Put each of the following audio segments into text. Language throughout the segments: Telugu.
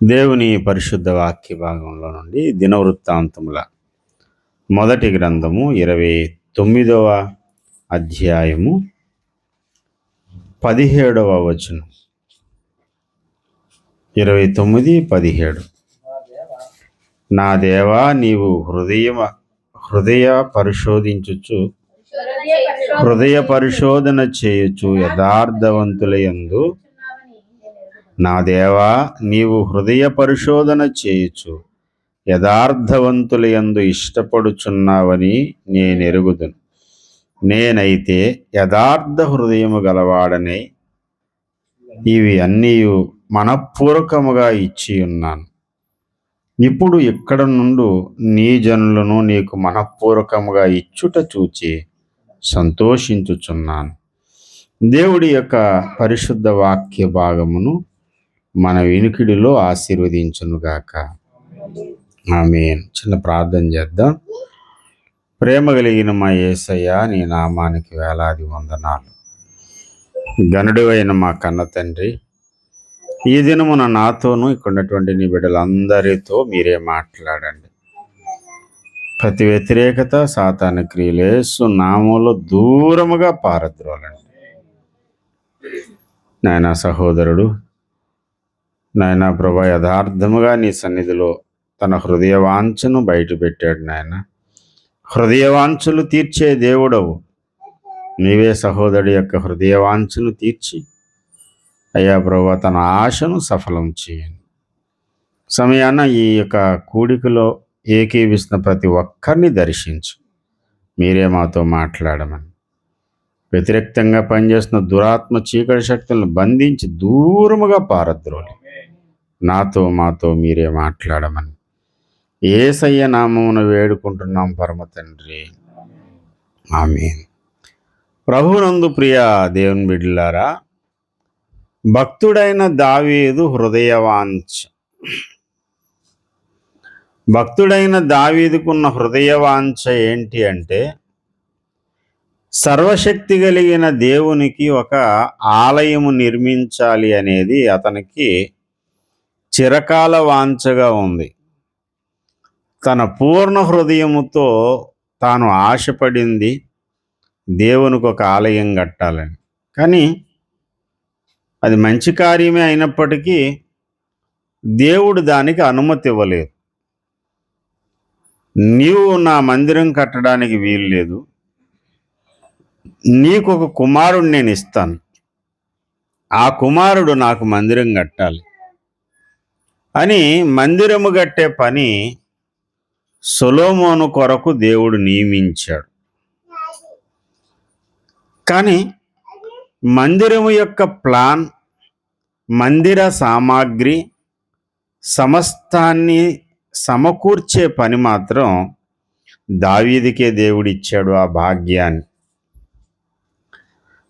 దేవుని పరిశుద్ధ వాక్య భాగంలో నుండి దినవృత్తాంతముల మొదటి గ్రంథము 29వ అధ్యాయము 17వ వచనం. 29:17. నా దేవా, నీవు హృదయ పరిశోధన చేయుచు యథార్థవంతులయందు నా దేవా, నీవు హృదయ పరిశోధన చేయుచు యథార్థవంతులయందు ఇష్టపడుచున్నావని నేనెరుగుదును. నేనైతే యథార్థ హృదయము గలవాడనే ఇవి అన్నీ మనఃపూర్వకముగా ఇచ్చి ఉన్నాను. ఇప్పుడు ఇక్కడ నుండి నీ జనులను నీకు మనఃపూర్వకముగా ఇచ్చుట చూచి సంతోషించుచున్నాను. దేవుడి యొక్క పరిశుద్ధ వాక్య భాగమును మన వినికిడిలో ఆశీర్వదించునుగాక. ఆమేన్. చిన్న ప్రార్థన చేద్దాం. ప్రేమ కలిగిన మా యేసయ్య, నీ నామానికి వేలాది వందనాలు. గనుడివైన మా కన్న తండ్రి, ఈ దినమున నాతోనూ ఇక్కడున్నటువంటి నీ బిడ్డలందరితో మీరే మాట్లాడండి. ప్రతి వ్యతిరేకత, సాతాను క్రియలు యేసు నామములో దూరముగా పారద్రోలండి. నాయన సహోదరుడు, నాయన ప్రభా, యథార్థముగా నీ సన్నిధిలో తన హృదయ వాంఛను బయటపెట్టాడు. నాయన, హృదయ వాంఛలు తీర్చే దేవుడవు నీవే. సహోదరుడి యొక్క హృదయ వాంఛను తీర్చి అయ్యా ప్రభా, తన ఆశను సఫలం చేయండి. సమయాన ఈ యొక్క కూడికలో ఏకీవిస్తున్న ప్రతి ఒక్కరిని దర్శించు. మీరే మాతో మాట్లాడమని, వ్యతిరేక్తంగా పనిచేస్తున్న దురాత్మ చీకటి శక్తులను బంధించి దూరముగా పారద్రోలి మాతో మీరే మాట్లాడమని యేసయ్య నామమున వేడుకుంటున్నాం పరమ తండ్రి. ఆమేన్. ప్రభునందు ప్రియ దేవుని బిడ్డలారా, భక్తుడైన దావీదు హృదయవాంఛ. భక్తుడైన దావీదుకున్న హృదయవాంఛ ఏంటి అంటే, సర్వశక్తి కలిగిన దేవునికి ఒక ఆలయము నిర్మించాలి అనేది అతనికి చిరకాల వాంఛగా ఉంది. తన పూర్ణ హృదయముతో తాను ఆశపడింది దేవునికి ఒక ఆలయం కట్టాలని. కానీ అది మంచి కార్యమే అయినప్పటికీ దేవుడు దానికి అనుమతి ఇవ్వలేదు. నీవు నా మందిరం కట్టడానికి వీలు లేదు, నీకు ఒక కుమారుడు నేను ఇస్తాను, ఆ కుమారుడు నాకు మందిరం కట్టాలి అని మందిరము కట్టే పని సొలొమోను కొరకు దేవుడు నియమించాడు. కానీ మందిరము యొక్క ప్లాన్, మందిర సామాగ్రి సమస్తాన్ని సమకూర్చే పని మాత్రం దావీదుకే దేవుడిచ్చాడు ఆ భాగ్యాన్ని.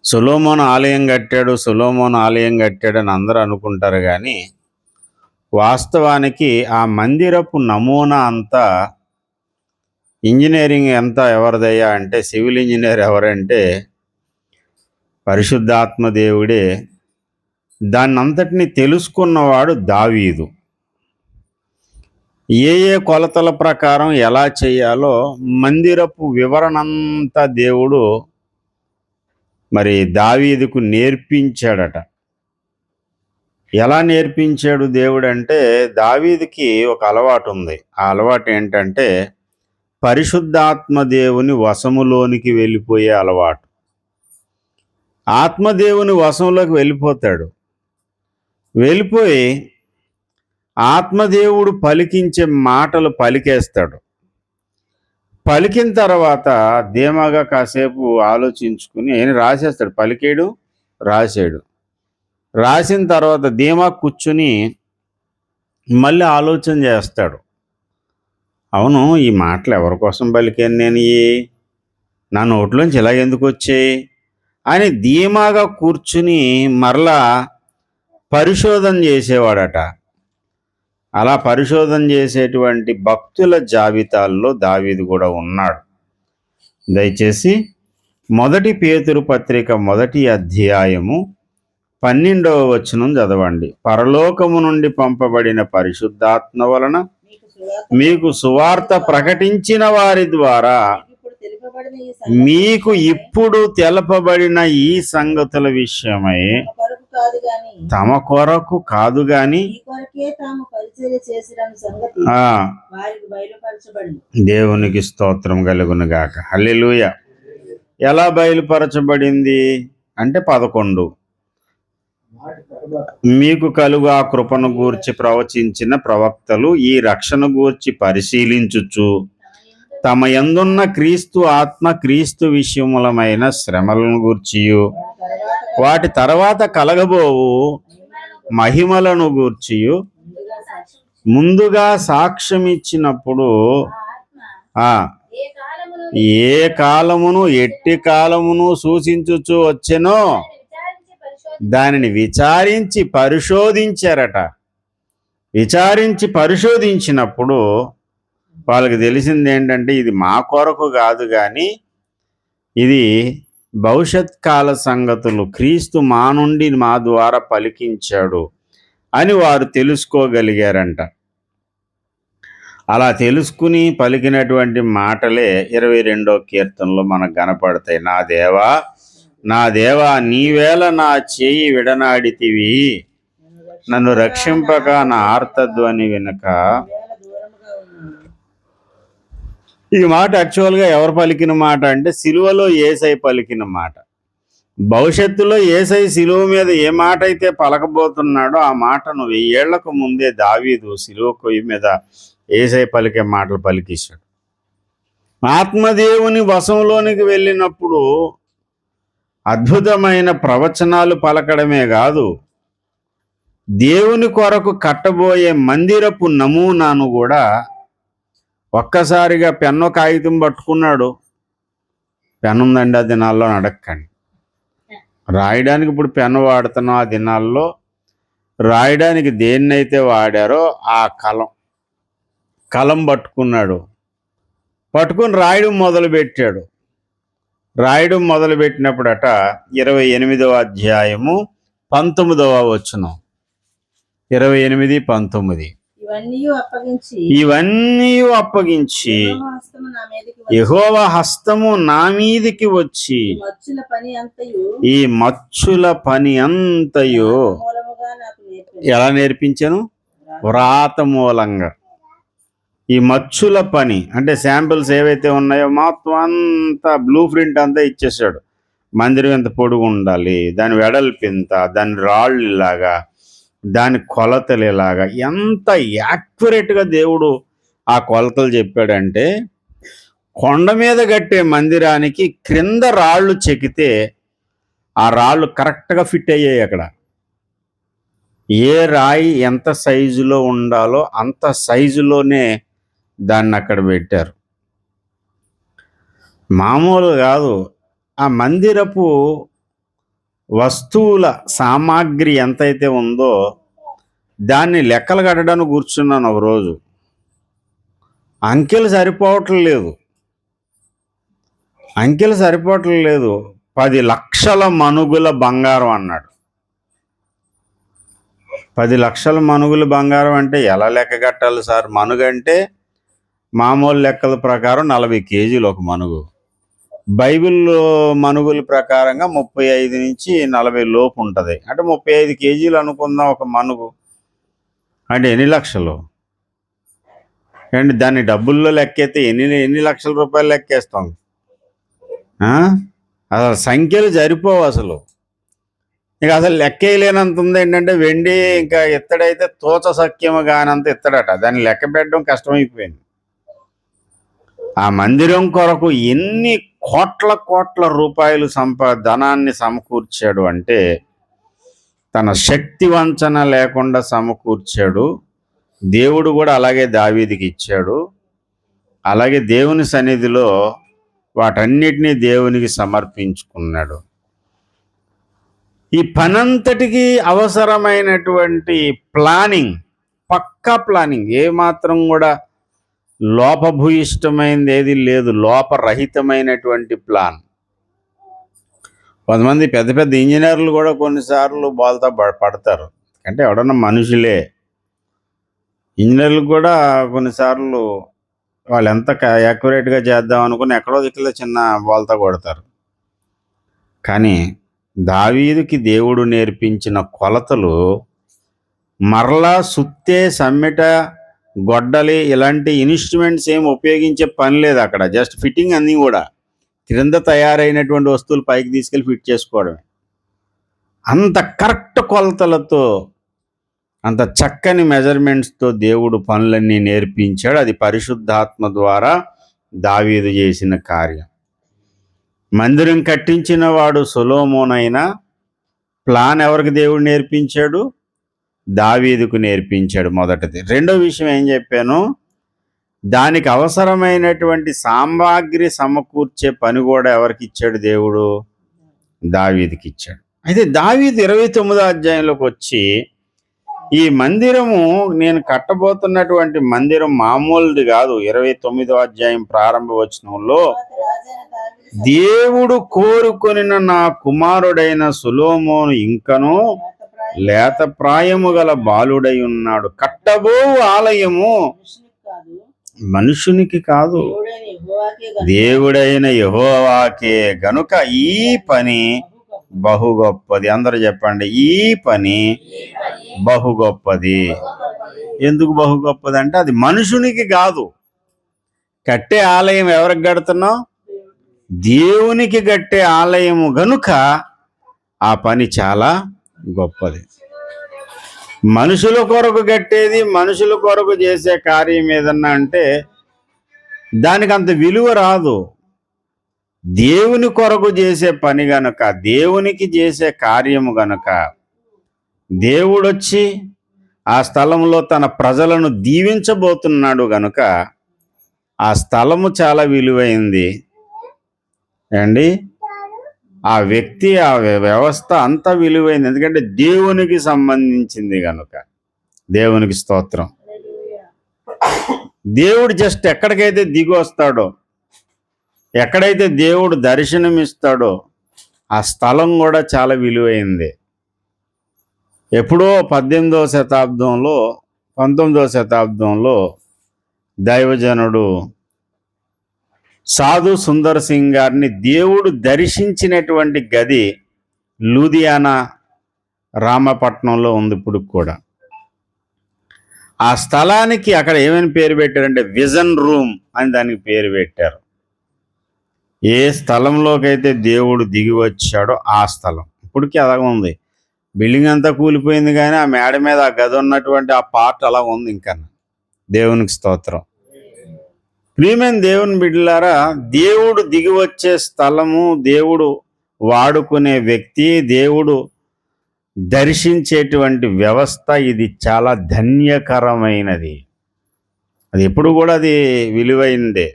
సొలొమోను ఆలయం కట్టాడని అందరూ అనుకుంటారు. కానీ వాస్తవానికి ఆ మందిరపు నమూనా అంతా, ఇంజనీరింగ్ అంతా ఎవరిదయ్యా అంటే, సివిల్ ఇంజనీర్ ఎవరంటే పరిశుద్ధాత్మ దేవుడే. దాన్నంతటిని తెలుసుకున్నవాడు దావీదు. ఏ కొలతల ప్రకారం ఎలా చేయాలో మందిరపు వివరణంతా దేవుడు మరి దావీదుకు నేర్పించాడట. ఎలా నేర్పించాడు దేవుడు అంటే, దావీదుకి ఒక అలవాటు ఉంది. ఆ అలవాటు ఏంటంటే, పరిశుద్ధాత్మ దేవుని వశములోనికి వెళ్ళిపోయే అలవాటు. ఆత్మదేవుని వశంలోకి వెళ్ళిపోతాడు. వెళ్ళిపోయి ఆత్మదేవుడు పలికించే మాటలు పలికేస్తాడు. పలికిన తర్వాత ధీమాగా కాసేపు ఆలోచించుకుని ఆయన రాసేస్తాడు. పలికేడు, రాసాడు. రాసిన తర్వాత ధీమా కూర్చుని మళ్ళీ ఆలోచన చేస్తాడు. అవును, ఈ మాటలు ఎవరి కోసం పలికాను నేను, నా నోట్లోంచి ఇలా ఎందుకు వచ్చాయి అని ధీమాగా కూర్చుని మరలా పరిశోధన చేసేవాడట. అలా పరిశోధన చేసేటువంటి భక్తుల జాబితాల్లో దావీదు కూడా ఉన్నాడు. దయచేసి 1 పేతురు పత్రిక 1వ అధ్యాయము 12వ వచనం చదవండి. పరలోకము నుండి పంపబడిన పరిశుద్ధాత్మ వలన మీకు సువార్త ప్రకటించిన వారి ద్వారా మీకు ఇప్పుడు తెలపబడిన ఈ సంగతుల విషయమై తమ కొరకు కాదు గాని దేవునికి స్తోత్రం కలుగును గాక. హల్లెలూయా. ఎలా బయలుపరచబడింది అంటే 11, మీకు కలుగు ఆ కృపను గూర్చి ప్రవచించిన ప్రవక్తలు ఈ రక్షణ గూర్చి పరిశీలించుచు తమ యందున్న క్రీస్తు ఆత్మ క్రీస్తు విషయములమైన శ్రమలను గూర్చియు వాటి తర్వాత కలగబోవు మహిమలను గూర్చియు ముందుగా సాక్ష్యం ఇచ్చినప్పుడు ఏ కాలమును ఎట్టి కాలమును సూచించుచు వచ్చెనో దానిని విచారించి పరిశోధించారట. విచారించి పరిశోధించినప్పుడు వాళ్ళకి తెలిసింది ఏంటంటే ఇది మా కొరకు కాదు కానీ ఇది భవిష్యత్ కాల సంగతులు క్రీస్తు మా నుండి మా ద్వారా పలికించాడు అని వారు తెలుసుకోగలిగారంట. అలా తెలుసుకుని పలికినటువంటి మాటలే 22వ కీర్తనలో మనకు కనపడతాయి. నా దేవా నీవేళ నా చేయి విడనాడితివి, నన్ను రక్షింపక నా ఆర్తధ్వని వినక. ఈ మాట యాక్చువల్గా ఎవరు పలికిన మాట అంటే సిలువలో యేసయ్య పలికిన మాట. భవిష్యత్తులో యేసయ్య సిలువ మీద ఏ మాట అయితే పలకబోతున్నాడో ఆ మాటను 1000 ఏళ్లకు ముందే దావీదు సిలువ కొయ్యి మీద యేసయ్య పలికే మాటలు పలికిస్తాడు. ఆత్మదేవుని వశంలోనికి వెళ్ళినప్పుడు అద్భుతమైన ప్రవచనాలు పలకడమే కాదు, దేవుని కొరకు కట్టబోయే మందిరపు నమూనాను కూడా ఒక్కసారిగా పెన్ను కాగితం పట్టుకున్నాడు. పెన్ను ఉందండి ఆ దినాల్లో అడక్కండి. రాయడానికి ఇప్పుడు పెన్ను వాడుతున్నాం, ఆ దినాల్లో రాయడానికి దేన్నైతే వాడారో ఆ కలం పట్టుకున్నాడు. పట్టుకుని రాయడం మొదలుపెట్టాడు. రాయడం మొదలుపెట్టినప్పుడట 28వ అధ్యాయము 19వ వచనం, 28, 19 ఇవన్నీ అప్పగించి యెహోవా హస్తము నా మీదికి వచ్చి ఈ మచ్చుల పని అంతయు ఎలా నేర్పించాను? వ్రాత మూలంగా. ఈ మచ్చుల పని అంటే శాంపిల్స్ ఏవైతే ఉన్నాయో మొత్తం అంతా బ్లూ ప్రింట్ అంతా ఇచ్చేసాడు. మందిరం ఎంత పొడుగు ఉండాలి, దాని వెడల్పు ఎంత, దాని రాళ్ళు ఇలాగా, దాని కొలతలు ఇలాగా, ఎంత యాక్యురేట్గా దేవుడు ఆ కొలతలు చెప్పాడంటే కొండ మీద కట్టే మందిరానికి క్రింద రాళ్ళు చెక్కితే ఆ రాళ్ళు కరెక్ట్గా ఫిట్ అయ్యాయి. అక్కడ ఏ రాయి ఎంత సైజులో ఉండాలో అంత సైజులోనే దాన్ని అక్కడ పెట్టారు. మామూలు కాదు. ఆ మందిరపు వస్తువుల సామాగ్రి ఎంతైతే ఉందో దాన్ని లెక్కలు కట్టడానికి కూర్చున్నాను ఒకరోజు. అంకెలు సరిపోవట్లేదు. 10 లక్షల మనుగుల బంగారం అన్నాడు. 10 లక్షల మనుగుల బంగారం అంటే ఎలా లెక్క కట్టాలి సార్? మనుగంటే మామూలు లెక్కల ప్రకారం 40 కేజీలు ఒక మనుగు. బైబిల్లో మనుగుల ప్రకారంగా 35 నుంచి 40 లోపు ఉంటుంది. అంటే 35 కేజీలు అనుకుందాం ఒక మనుగు. అంటే ఎన్ని లక్షలు అండి? దాన్ని డబ్బుల్లో లెక్కేస్తే ఎన్ని లక్షల రూపాయలు లెక్కేస్తాం? అసలు సంఖ్యలు సరిపోవు అసలు. ఇక అసలు లెక్కేయలేనంత ఉంది. ఏంటంటే వెండి ఇంకా ఎత్తడైతే తోచ సఖ్యము కానంత ఎత్తడట. దాన్ని లెక్క పెట్టడం కష్టమైపోయింది. ఆ మందిరం కొరకు ఎన్ని కోట్ల రూపాయలు ధనాన్ని సమకూర్చాడు అంటే తన శక్తి వంచన లేకుండా సమకూర్చాడు. దేవుడు కూడా అలాగే దావీదుకి ఇచ్చాడు. అలాగే దేవుని సన్నిధిలో వాటన్నిటినీ దేవునికి సమర్పించుకున్నాడు. ఈ పనంతటికి అవసరమైనటువంటి ప్లానింగ్, పక్కా ప్లానింగ్, ఏమాత్రం కూడా లోపభూయిష్టమైనది ఏది లేదు, లోపరహితమైనటువంటి ప్లాన్. కొంతమంది పెద్ద పెద్ద ఇంజనీర్లు కూడా కొన్నిసార్లు బోల్తా పడతారు. అంటే ఎవడన్నా మనుషులే. ఇంజనీర్లు కూడా కొన్నిసార్లు వాళ్ళు ఎంత యాక్యురేట్గా చేద్దాం అనుకుని ఎక్కడో దిక్కులో చిన్న బోల్తా కొడతారు. కానీ దావీదుకి దేవుడు నేర్పించిన కొలతలు మరలా సుత్తే, సమ్మెట, గొడ్డలి ఇలాంటి ఇన్స్ట్రుమెంట్స్ ఏం ఉపయోగించే పని లేదు అక్కడ. జస్ట్ ఫిట్టింగ్ అన్నీ కూడా క్రింద తయారైనటువంటి వస్తువులు పైకి తీసుకెళ్ళి ఫిట్ చేసుకోవడమే. అంత కరెక్ట్ కొలతలతో, అంత చక్కని మెజర్మెంట్స్తో దేవుడు పనులన్నీ నేర్పించాడు. అది పరిశుద్ధాత్మ ద్వారా దావీదు చేసిన కార్యం. మందిరం కట్టించిన వాడు సొలొమోనైనా ప్లాన్ ఎవరికి దేవుడు నేర్పించాడు? దావీదుకు నేర్పించాడు. మొదటిది. రెండో విషయం ఏం చెప్పాను? దానికి అవసరమైనటువంటి సామాగ్రి సమకూర్చే పని కూడా ఎవరికి ఇచ్చాడు దేవుడు? దావీదుకి ఇచ్చాడు. అయితే దావీదు 29వ అధ్యాయంలోకి వచ్చి, ఈ మందిరము నేను కట్టబోతున్నటువంటి మందిరం మామూలుది కాదు. 29వ అధ్యాయం ప్రారంభ వచనంలో, దేవుడు కోరుకొనిన నా కుమారుడైన సొలొమోను ఇంకనూ లేత ప్రాయము గల బాలుడై ఉన్నాడు. కట్టబో ఆలయము మనుషునికి కాదు, దేవుడైన యెహోవాకే గనుక ఈ పని బహు గొప్పది. అందరూ చెప్పండి, ఈ పని బహు గొప్పది. ఎందుకు బహు గొప్పది అంటే, అది మనుషునికి కాదు. కట్టే ఆలయం ఎవరికి కడుతున్నావు? దేవునికి కట్టే ఆలయము గనుక ఆ పని చాలా గొప్పది. మనుషుల కొరకు కట్టేది, మనుషుల కొరకు చేసే కార్యం ఏదన్నా అంటే దానికి అంత విలువ రాదు. దేవుని కొరకు చేసే పని గనుక, దేవునికి చేసే కార్యము గనుక, దేవుడొచ్చి ఆ స్థలంలో తన ప్రజలను దీవించబోతున్నాడు గనుక ఆ స్థలము చాలా విలువైంది అండి. ఆ వ్యక్తి, ఆ వ్యవస్థ అంత విలువైంది. ఎందుకంటే దేవునికి సంబంధించింది గనుక. దేవునికి స్తోత్రం. దేవుడు జస్ట్ ఎక్కడికైతే దిగి వస్తాడో, ఎక్కడైతే దేవుడు దర్శనమిస్తాడో ఆ స్థలం కూడా చాలా విలువైంది. ఎప్పుడో 18వ శతాబ్దంలో 19వ శతాబ్దంలో దైవజనుడు సాధు సుందర్ సింగ్ గారిని దేవుడు దర్శించినటువంటి గది లూధియానా రామపట్నంలో ఉంది ఇప్పుడు కూడా. ఆ స్థలానికి అక్కడ ఏమని పేరు పెట్టారంటే విజన్ రూమ్ అని దానికి పేరు పెట్టారు. ఏ స్థలంలోకి అయితే దేవుడు దిగి వచ్చాడో ఆ స్థలం ఇప్పటికీ అలాగ ఉంది. బిల్డింగ్ అంతా కూలిపోయింది కానీ ఆ మేడ మీద ఆ గది ఉన్నటువంటి ఆ పార్ట్ అలా ఉంది ఇంకా. దేవునికి స్తోత్రం. ప్రియమైన దేవుని బిడ్డలారా, దేవుడు దిగి వచ్చే స్థలము, దేవుడు వాడుకునే వ్యక్తి, దేవుడు దర్శించేటువంటి వ్యవస్థ, ఇది చాలా ధన్యకరమైనది. అది ఎప్పుడు కూడా అది విలువైందే.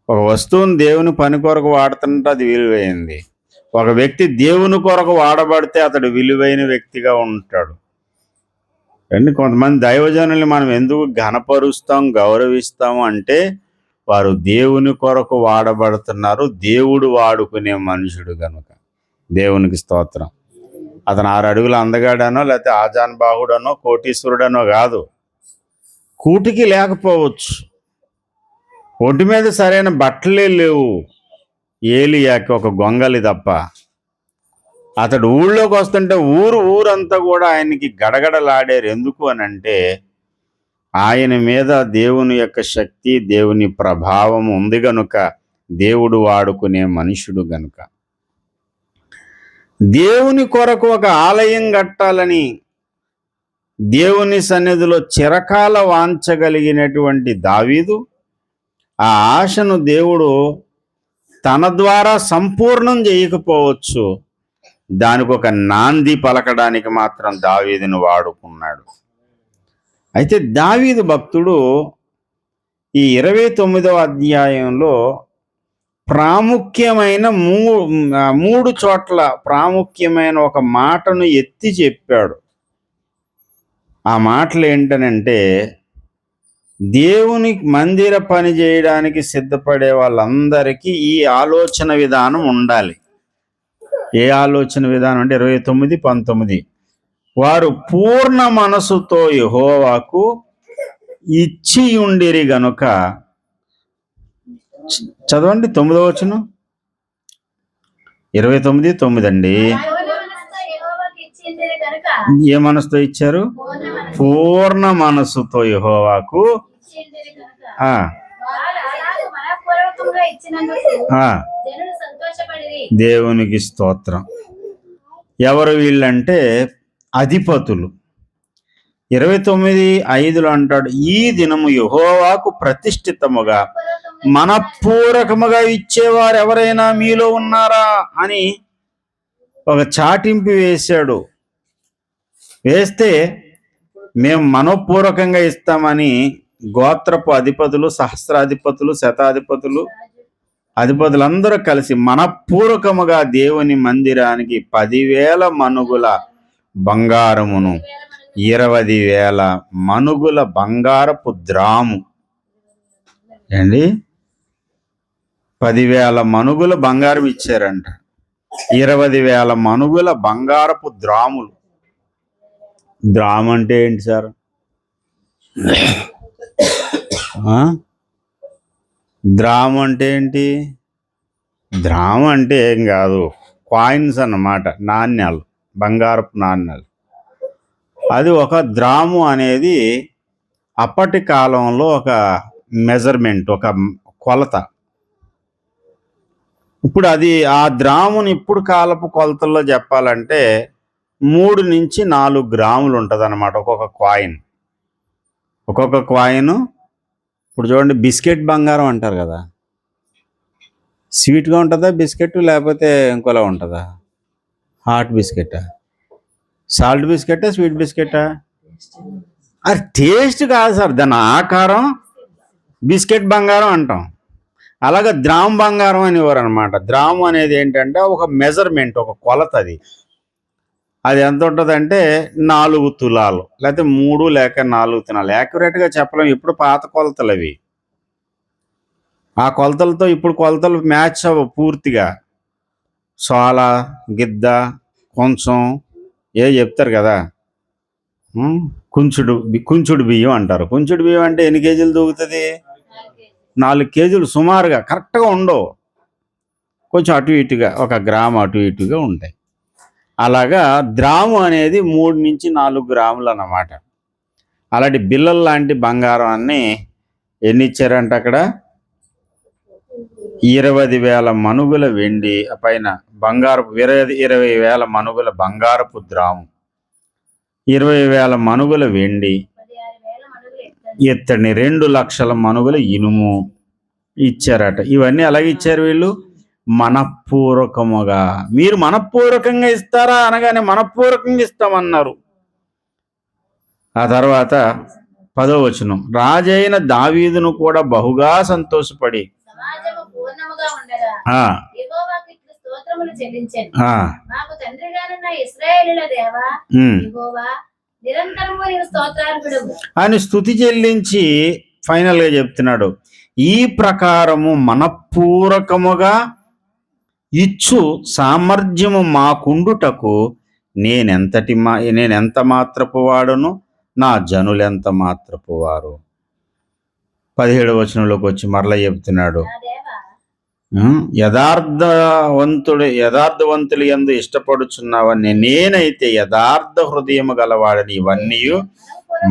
ఒక వస్తువుని దేవుని పని కొరకు వాడుతుంటే అది విలువైంది. ఒక వ్యక్తి దేవుని కొరకు వాడబడితే అతడు విలువైన వ్యక్తిగా ఉంటాడు. అండి, కొంతమంది దైవజనుల్ని మనం ఎందుకు ఘనపరుస్తాం, గౌరవిస్తాము అంటే వారు దేవుని కొరకు వాడబడుతున్నారు. దేవుడు వాడుకునే మనుషుడు కనుక. దేవునికి స్తోత్రం. అతను 6 అడుగుల అందగాడనో లేకపోతే ఆజాన్ బాహుడనో కోటీశ్వరుడనో కాదు. కూటికి లేకపోవచ్చు, ఒంటి మీద సరైన బట్టలే లేవు ఏలియాకి, ఒక గొంగలి తప్ప. అతడు ఊళ్ళోకి వస్తుంటే ఊరంతా కూడా ఆయనకి గడగడలాడారు. ఎందుకు అని అంటే ఆయన మీద దేవుని యొక్క శక్తి, దేవుని ప్రభావం ఉంది గనుక, దేవుడు వాడుకునే మనుషుడు గనుక. దేవుని కొరకు ఒక ఆలయం కట్టాలని దేవుని సన్నిధిలో చిరకాల వాంచగలిగినటువంటి దావీదు ఆ ఆశను దేవుడు తన ద్వారా సంపూర్ణం చేయకపోవచ్చు, దానికి ఒక నాంది పలకడానికి మాత్రం దావీదును వాడుకున్నాడు. అయితే దావీదు భక్తుడు ఈ 29వ అధ్యాయంలో ప్రాముఖ్యమైన 3 చోట్ల ప్రాముఖ్యమైన ఒక మాటను ఎత్తి చెప్పాడు. ఆ మాటలు ఏంటనంటే, దేవుని మందిర పని చేయడానికి సిద్ధపడే వాళ్ళందరికీ ఈ ఆలోచన విధానం ఉండాలి. ఏ ఆలోచన విధానం అంటే 29:19. వారు పూర్ణ మనసుతో యెహోవాకు ఇచ్చి ఉండిరి గనుక. చదవండి 9వ వచనం. 29:9 అండి. ఏ మనసుతో ఇచ్చారు? పూర్ణ మనసుతో యెహోవాకు. దేవునికి స్తోత్రం. ఎవరు వీళ్ళంటే అధిపతులు. 29:5 అంటాడు, ఈ దినము యెహోవాకు ప్రతిష్ఠితముగా మనపూర్వకముగా ఇచ్చేవారు ఎవరైనా మీలో ఉన్నారా అని ఒక చాటింపు వేశాడు. వేస్తే మేము మనపూర్వకంగా ఇస్తామని గోత్రపు అధిపతులు, సహస్రాధిపతులు, శతాధిపతులు, అధిపతులందరూ కలిసి మనపూర్వకముగా దేవుని మందిరానికి 10,000 మనుగుల బంగారమును, 20,000 మనుగుల బంగారపు ద్రాము ఏండి, 10,000 మనుగుల బంగారం ఇచ్చారంట. 20,000 మనుగుల బంగారపు ద్రాములు. ద్రాము అంటే ఏంటి సార్? ద్రాము అంటే ఏంటి? ద్రాము అంటే ఏం కాదు, కాయిన్స్ అన్నమాట, నాణ్యాలు, బంగారపు నాణ్యాలు. అది ఒక ద్రాము అనేది అప్పటి కాలంలో ఒక మెజర్మెంట్, ఒక కొలత. ఇప్పుడు అది ఆ ద్రాముని ఇప్పుడు కాలపు కొలతల్లో చెప్పాలంటే 3 నుంచి 4 గ్రాములు ఉంటుంది అన్నమాట ఒక్కొక్క కాయిన్. ఒక్కొక్క కాయిన్. ఇప్పుడు చూడండి, బిస్కెట్ బంగారం అంటారు కదా, స్వీట్గా ఉంటుందా బిస్కెట్, లేకపోతే ఇంకోలా ఉంటుందా? హాట్ బిస్కెటా, సాల్ట్ బిస్కెటా, స్వీట్ బిస్కెటా? అది టేస్ట్ కాదు సార్, దాని ఆకారం బిస్కెట్ బంగారం అంటాం. అలాగే ద్రామ్ బంగారం అనేవారు అనమాట. ద్రాము అనేది ఏంటంటే ఒక మెజర్మెంట్, ఒక కొలత. అది ఎంత ఉంటుందంటే 4 తులాలు, లేకపోతే 3 లేక 4 తులాలు. యాక్యురేట్గా చెప్పలేం, ఇప్పుడు పాత కొలతలు అవి. ఆ కొలతలతో ఇప్పుడు కొలతలు మ్యాచ్ అవ్వ పూర్తిగా. సోల, గిద్ద, కొంచెం చెప్తారు కదా, కుంచుడు బియ్యం అంటారు. కుంచుడు బియ్యం అంటే ఎన్ని కేజీలు దూకుతుంది? 4 కేజీలు సుమారుగా, కరెక్ట్గా ఉండవు, కొంచెం అటు ఇటుగా, 1 గ్రాము అటు ఇటుగా ఉంటాయి. అలాగా ద్రాము అనేది 3 నుంచి 4 గ్రాములు అన్నమాట. అలాంటి బిల్లలు లాంటి బంగారం అన్ని ఎన్ని ఇచ్చారంట అక్కడ? 20,000 మనుగుల వెండి, పైన బంగారపు 20,000 మనుగుల బంగారపు ద్రాము, 20,000 మనుగుల వెండి, ఎత్తడిని 2 లక్షల మనుగుల ఇనుము ఇచ్చారట. ఇవన్నీ అలాగే ఇచ్చారు వీళ్ళు మనపూర్వకముగా. మీరు మనపూర్వకంగా ఇస్తారా అనగానే మనపూర్వకంగా ఇస్తామన్నారు. ఆ తర్వాత 10వ వచనం, రాజైన దావీదును కూడా బహుగా సంతోషపడి అని స్తుతి చెల్లించి ఫైనల్గా చెప్తున్నాడు, ఈ ప్రకారము మనపూర్వకముగా ఇచ్చు సామర్థ్యము మాకుండుటకు నేనెంత మాత్రపు వాడును, నా జనులెంత మాత్రపు వారు. 17వ వచనంలోకి వచ్చి మరలా చెప్తున్నాడు, యథార్థవంతులు యందు ఇష్టపడుచున్నావని నేనైతే యథార్థ హృదయము గలవాడని. ఇవన్నీ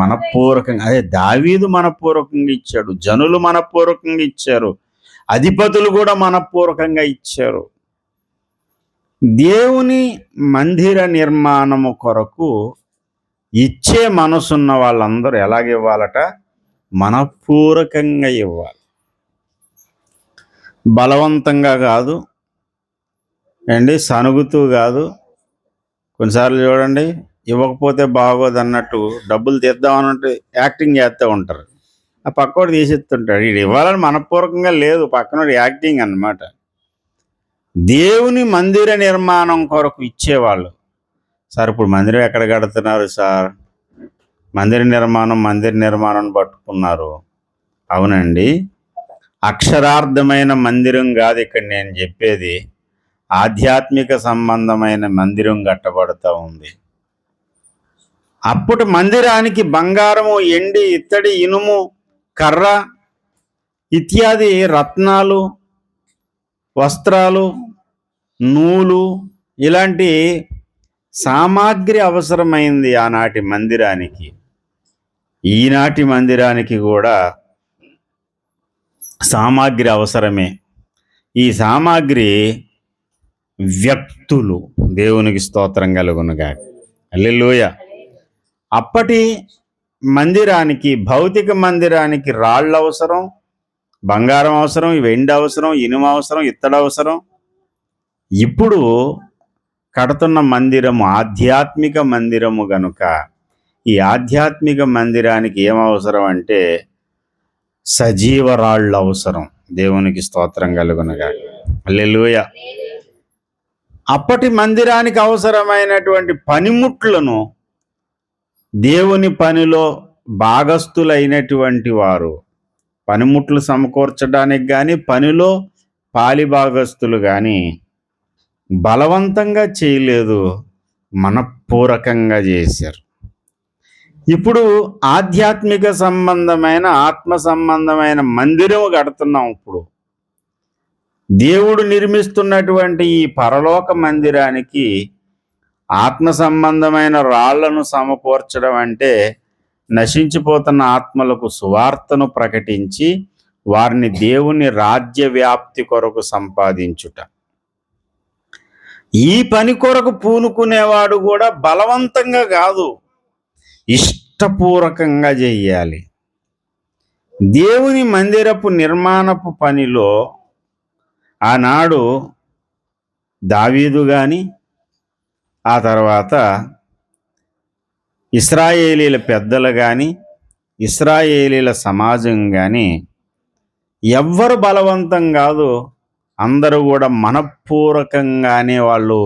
మనపూర్వకంగా. అదే దావీదు మనపూర్వకంగా ఇచ్చాడు, జనులు మనపూర్వకంగా ఇచ్చారు, అధిపతులు కూడా మనపూర్వకంగా ఇచ్చారు. దేవుని మందిర నిర్మాణము కొరకు ఇచ్చే మనసున్న వాళ్ళందరూ ఎలాగివ్వాలట? మనపూర్వకంగా ఇవ్వాలి, బలవంతంగా కాదు అండి, సనుగుతూ కాదు. కొన్నిసార్లు చూడండి, ఇవ్వకపోతే బాగోదు అన్నట్టు డబ్బులు తీద్దామన్నట్టు యాక్టింగ్ చేస్తూ ఉంటారు. ఆ పక్కోడు తీసిస్తుంటాడు. ఇది ఇవ్వాలని మనపూర్వకంగా లేదు, పక్కనోడు యాక్టింగ్ అన్నమాట. దేవుని మందిర నిర్మాణం కొరకు ఇచ్చేవాళ్ళు. సార్ ఇప్పుడు మందిరం ఎక్కడ కడుతున్నారు సార్? మందిర నిర్మాణం పట్టుకున్నారు. అవునండి, అక్షరార్థమైన మందిరం కాదు ఇక్కడ నేను చెప్పేది. ఆధ్యాత్మిక సంబంధమైన మందిరం కట్టబడుతూ ఉంది. అప్పుడు మందిరానికి బంగారము, ఎండి, ఇత్తడి, ఇనుము, కర్ర ఇత్యాది రత్నాలు, వస్త్రాలు, నూలు ఇలాంటి సామాగ్రి అవసరమైంది ఆనాటి మందిరానికి. ఈనాటి మందిరానికి కూడా సామాగ్రి అవసరమే. ఈ సామాగ్రి వ్యక్తులు. దేవునికి స్తోత్రం కలుగునుగాక. హల్లెలూయా. అప్పటి మందిరానికి, భౌతిక మందిరానికి రాళ్ళు అవసరం, బంగారం అవసరం, వెండి అవసరం, ఇనుము అవసరం, ఇత్తడి అవసరం. ఇప్పుడు కడుతున్న మందిరము ఆధ్యాత్మిక మందిరము గనుక ఈ ఆధ్యాత్మిక మందిరానికి ఏం అవసరం అంటే సజీవ రాళ్ళు అవసరం. దేవునికి స్తోత్రం కలుగునుగాక. హల్లెలూయా. అప్పటి మందిరానికి అవసరమైనటువంటి పనిముట్లను దేవుని పనిలో భాగస్థులైనటువంటి వారు పనిముట్లు సమకూర్చడానికి కానీ, పనిలో పాలి భాగస్థులు కానీ బలవంతంగా చేయలేదు, మనఃపూర్వకంగా చేశారు. ఇప్పుడు ఆధ్యాత్మిక సంబంధమైన, ఆత్మ సంబంధమైన మందిరం కడుతున్నాం. ఇప్పుడు దేవుడు నిర్మిస్తున్నటువంటి ఈ పరలోక మందిరానికి ఆత్మ సంబంధమైన రాళ్లను సమకూర్చడం అంటే నశించిపోతున్న ఆత్మలకు సువార్తను ప్రకటించి వారిని దేవుని రాజ్య వ్యాప్తి కొరకు సంపాదించుట. ఈ పని కొరకు పూనుకునేవాడు కూడా బలవంతంగా కాదు, ఇష్టపూర్వకంగా చెయ్యాలి. దేవుని మందిరపు నిర్మాణపు పనిలో ఆనాడు దావీదు కానీ, ఆ తర్వాత ఇశ్రాయేలీల పెద్దలు కానీ, ఇశ్రాయేలీల సమాజం కానీ ఎవ్వరు బలవంతం కాదు, అందరూ కూడా మనఃపూర్వకంగానే వాళ్ళు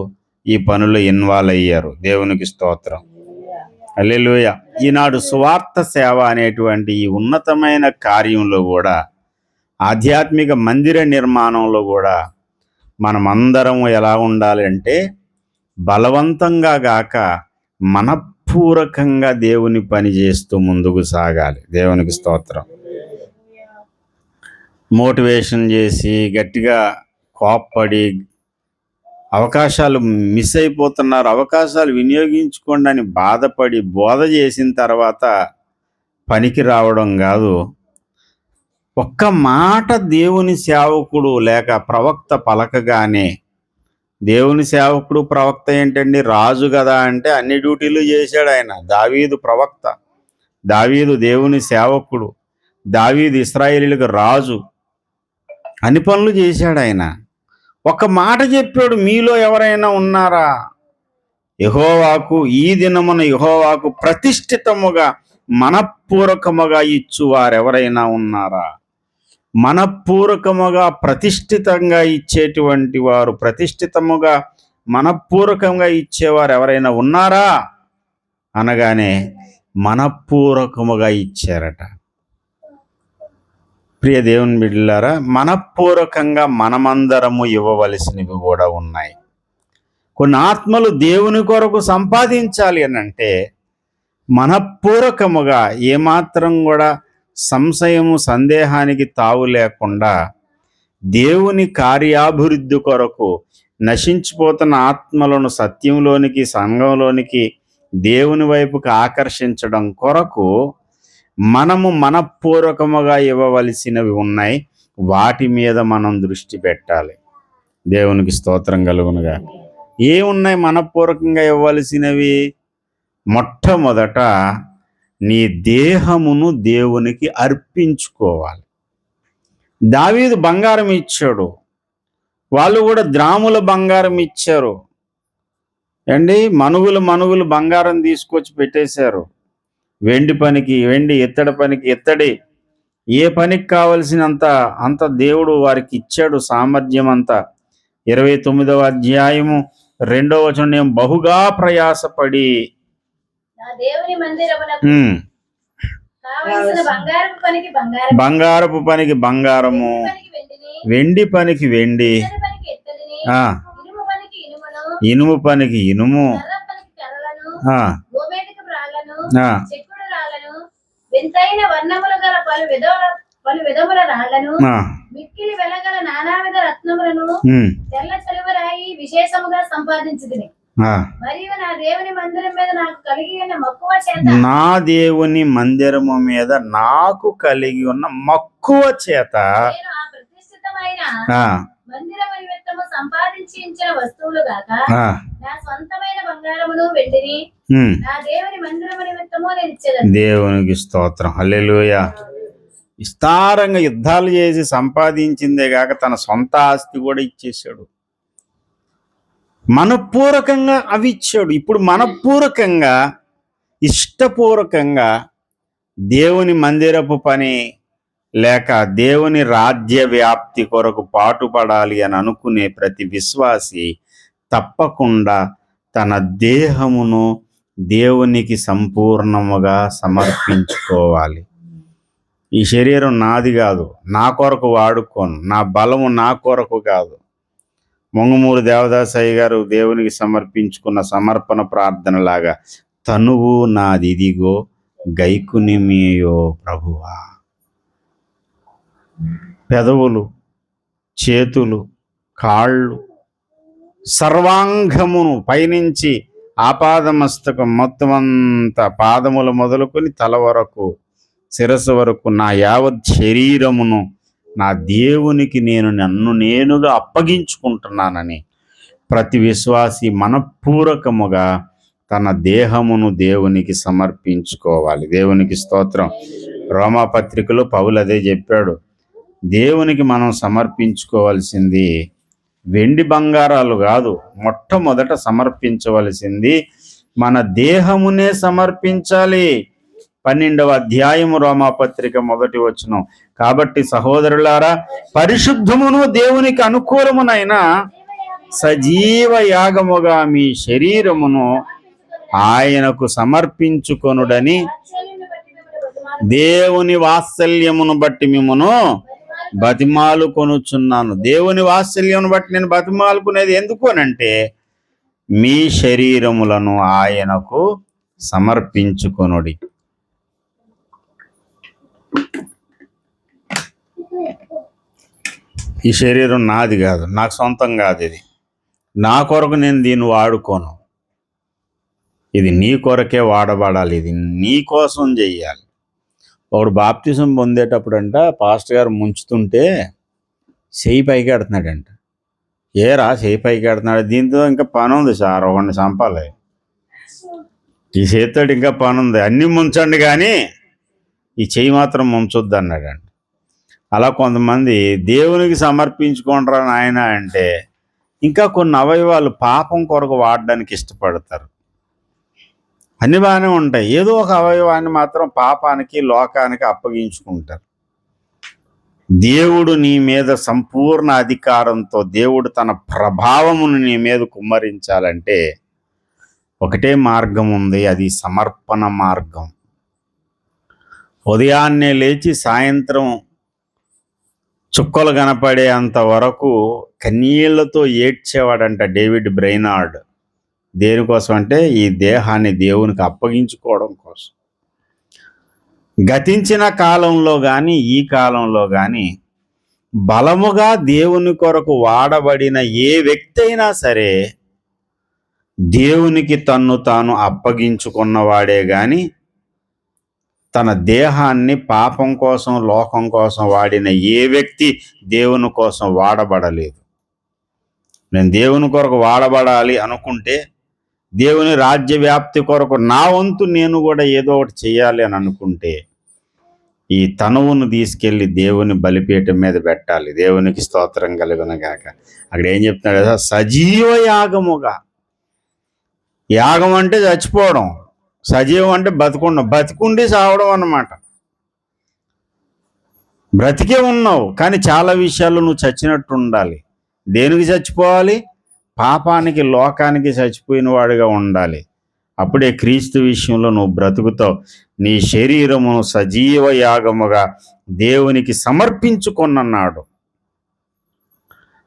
ఈ పనులు ఇన్వాల్వ్ అయ్యారు. దేవునికి స్తోత్రం. హల్లెలూయా. ఈనాడు సువార్త సేవ అనేటువంటి ఈ ఉన్నతమైన కార్యంలో కూడా, ఆధ్యాత్మిక మందిర నిర్మాణంలో కూడా మనమందరం ఎలా ఉండాలి అంటే బలవంతంగా గాక మనఃపూర్వకంగా దేవుని పని చేస్తూ ముందుకు సాగాలి. దేవునికి స్తోత్రం. మోటివేషన్ చేసి గట్టిగా కోప్పడి అవకాశాలు మిస్ అయిపోతున్నారు, అవకాశాలు వినియోగించుకోండి అని బాధపడి బోధ చేసిన తర్వాత పనికి రావడం కాదు. ఒక్క మాట దేవుని సేవకుడు లేక ప్రవక్త పలకగానే, దేవుని సేవకుడు ప్రవక్త ఏంటండి, రాజు కదా అంటే అన్ని డ్యూటీలు చేశాడు ఆయన. దావీదు ప్రవక్త, దావీదు దేవుని సేవకుడు, దావీదు ఇశ్రాయేలీయులకు రాజు, అన్ని పనులు చేశాడు ఆయన. ఒక మాట చెప్పాడు, మీలో ఎవరైనా ఉన్నారా, యెహోవాకు ఈ దినమున యెహోవాకు ప్రతిష్ఠితముగా మనఃపూర్వకముగా ఇచ్చు వారెవరైనా ఉన్నారా? మనఃపూర్వకముగా ప్రతిష్ఠితంగా ఇచ్చేటువంటి వారు, ప్రతిష్ఠితముగా మనఃపూర్వకంగా ఇచ్చేవారు ఎవరైనా ఉన్నారా అనగానే మనఃపూర్వకముగా ఇచ్చారట. ప్రియ దేవుని బిడ్డలారా, మనఃపూర్వకంగా మనమందరము ఇవ్వవలసినవి కూడా ఉన్నాయి. కొన్ని ఆత్మలు దేవుని కొరకు సంపాదించాలి అని అంటే మనఃపూర్వకముగా ఏమాత్రం కూడా సంశయము, సందేహానికి తావు లేకుండా దేవుని కార్యాభివృద్ధి కొరకు నశించిపోతున్న ఆత్మలను సత్యంలోనికి, సంఘంలోనికి, దేవుని వైపుకి ఆకర్షించడం కొరకు మనము మనఃపూర్వకముగా ఇవ్వవలసినవి ఉన్నాయి. వాటి మీద మనం దృష్టి పెట్టాలి. దేవునికి స్తోత్రం కలుగునుగా. ఏమున్నాయి మనఃపూర్వకంగా ఇవ్వవలసినవి? మొట్టమొదట నీ దేహమును దేవునికి అర్పించుకోవాలి. దావీదు బంగారం ఇచ్చాడు, వాళ్ళు కూడా ద్రాముల బంగారం ఇచ్చారు అండి. మనుగులు బంగారం తీసుకొచ్చి పెట్టేశారు. వెండి పనికి వెండి, ఇత్తడి పనికి ఇత్తడి, ఏ పనికి కావలసినంత అంత దేవుడు వారికి ఇచ్చాడు సామర్థ్యం అంతా. 29వ అధ్యాయము 2వ వచనం, నేను బహుగా ప్రయాసపడి బంగారపు పనికి బంగారము, వెండి పనికి వెండి, ఇనుము పనికి ఇనుము, కర్ర పనికి కర్రలను, ఆ, గోమేధికపు రాళ్లను, ఆ, చెక్కుడు రాళ్లను, వింతైన వర్ణములు గల పలు విధముల రాళ్లను, ఆ, మిక్కిలి వెలగల నానావిధ రత్నములను, ఉమ్, తెల్ల చెలువరాయి విశేషముగా సంపాదించుదుని. ఆ. మరియు నా దేవుని మందిరం మీద నాకు కలిగి ఉన్న మక్కువ చేత నా దేవుని మందిరము మీద నాకు కలిగి ఉన్న మక్కువ చేత నేను ఆ ప్రతిష్ఠితమైన ఆ, మందిరము నిమిత్తము సంపాదించి ఉంచిన వస్తువులు గాక ఆ, నా స్వంతమైన బంగారమును వెండిని ఉమ్. నా దేవుని మందిరము నిమిత్తము నేను ఇచ్చేదను. దేవునికి స్తోత్రం, హల్లెలూయా. విస్తారంగా యుద్ధాలు చేసి సంపాదించిందే కాక తన సొంత ఆస్తి కూడా ఇచ్చేసాడు. మనపూర్వకంగా అవి ఇచ్చాడు. ఇప్పుడు మనపూర్వకంగా ఇష్టపూర్వకంగా దేవుని మందిరపు పని లేక దేవుని రాజ్య వ్యాప్తి కొరకు పాటుపడాలి అని అనుకునే ప్రతి విశ్వాసి తప్పకుండా తన దేహమును దేవునికి సంపూర్ణముగా సమర్పించుకోవాలి. ఈ శరీరం నాది కాదు, నా కొరకు వాడుకోను, నా బలము నా కొరకు కాదు. మొంగుమూరు దేవదాసయ్య గారు దేవునికి సమర్పించుకున్న సమర్పణ ప్రార్థనలాగా, తనువు నాది ఇదిగో గైకునిమేయో ప్రభువా. పెదవులు, చేతులు, కాళ్ళు, సర్వాంగమును పైనుంచి ఆపాదమస్తకం మొత్తం అంతా, పాదములు మొదలుకొని తల వరకు, శిరస్సు వరకు నా యావత్ శరీరమును నా దేవునికి నన్ను నేనుగా అప్పగించుకుంటున్నానని ప్రతి విశ్వాసి మనపూర్వకముగా తన దేహమును దేవునికి సమర్పించుకోవాలి. దేవునికి స్తోత్రం. రోమాపత్రికలో పౌలు అదే చెప్పాడు. దేవునికి మనం సమర్పించుకోవాల్సింది వెండి బంగారాలు కాదు, మొట్టమొదట సమర్పించవలసింది మన దేహమునే సమర్పించాలి. 12వ అధ్యాయము రోమాపత్రిక 1వ వచనం. కాబట్టి సహోదరులారా, పరిశుద్ధమును దేవునికి అనుకూలమునైన సజీవ యాగముగా మీ శరీరమును ఆయనకు సమర్పించుకొనుడని దేవుని వాత్సల్యమును బట్టి మిమ్మును బతిమాలు కొనుచున్నాను. దేవుని వాత్సల్యమును బట్టి నేను బతిమాలుకునేది ఎందుకు అనంటే, మీ శరీరములను ఆయనకు సమర్పించుకొనుడి. ఈ శరీరం నాది కాదు, నాకు సొంతం కాదు. ఇది నా కొరకు నేను దీన్ని వాడుకోను. ఇది నీ కొరకే వాడబడాలి. ఇది నీ కోసం చెయ్యాలి. ఒకడు బాప్తిజం పొందేటప్పుడు పాస్టర్ గారు ముంచుతుంటే చెయ్యి పైకి ఎడుతున్నాడంట. ఏరా చెయ్యి పైకి ఎడుతున్నాడు? దీంతో ఇంకా పని ఉంది సార్, ఒకడిని చంపాలి. ఈ చేతితో ఇంకా పని ఉంది, అన్నీ ముంచండి కానీ ఈ చెయ్యి మాత్రం ముంచొద్దు అన్నాడంట. అలా కొంతమంది దేవునికి సమర్పించుకుంటారా నాయన అంటే ఇంకా కొన్ని అవయవాలు పాపం కొరకు వాడడానికి ఇష్టపడతారు. అన్ని బాగానే ఉంటాయి, ఏదో ఒక అవయవాన్ని మాత్రం పాపానికి లోకానికి అప్పగించుకుంటారు. దేవుడు నీ మీద సంపూర్ణ అధికారంతో, దేవుడు తన ప్రభావమును నీ మీద కుమ్మరించాలంటే ఒకటే మార్గం ఉంది, అది సమర్పణ మార్గం. ఉదయాన్నే లేచి సాయంత్రం చుక్కలు కనపడే అంతవరకు కన్నీళ్లతో ఏడ్చేవాడంట డేవిడ్ బ్రైనార్డ్. దేనికోసం అంటే ఈ దేహాన్ని దేవునికి అప్పగించుకోవడం కోసం. గతించిన కాలంలో కానీ ఈ కాలంలో కానీ బలముగా దేవుని కొరకు వాడబడిన ఏ వ్యక్తి అయినా సరే దేవునికి తన్ను తాను అప్పగించుకున్నవాడే కానీ తన దేహాన్ని పాపం కోసం లోకం కోసం వాడిన ఏ వ్యక్తి దేవుని కోసం వాడబడలేదు. నేను దేవుని కొరకు వాడబడాలి అనుకుంటే, దేవుని రాజ్య వ్యాప్తి కొరకు నా వంతు నేను కూడా ఏదో ఒకటి చేయాలి అని అనుకుంటే ఈ తనువును తీసుకెళ్ళి దేవుని బలిపీఠం మీద పెట్టాలి. దేవునికి స్తోత్రం కలుగును గాక. అక్కడ ఏం చెప్తున్నాడు కదా, సజీవ యాగముగా. యాగం అంటే చచ్చిపోవడం, సజీవం అంటే బతుకుండం, బతికుండి సావడం అన్నమాట. బ్రతికే ఉన్నావు కానీ చాలా విషయాలు నువ్వు చచ్చినట్టు ఉండాలి. దేనికి చచ్చిపోవాలి? పాపానికి లోకానికి చచ్చిపోయిన వాడిగా ఉండాలి. అప్పుడే క్రీస్తు విషయంలో నువ్వు బ్రతుకుతావు. నీ శరీరమును సజీవ యాగముగా దేవునికి సమర్పించుకొనన్నాడు.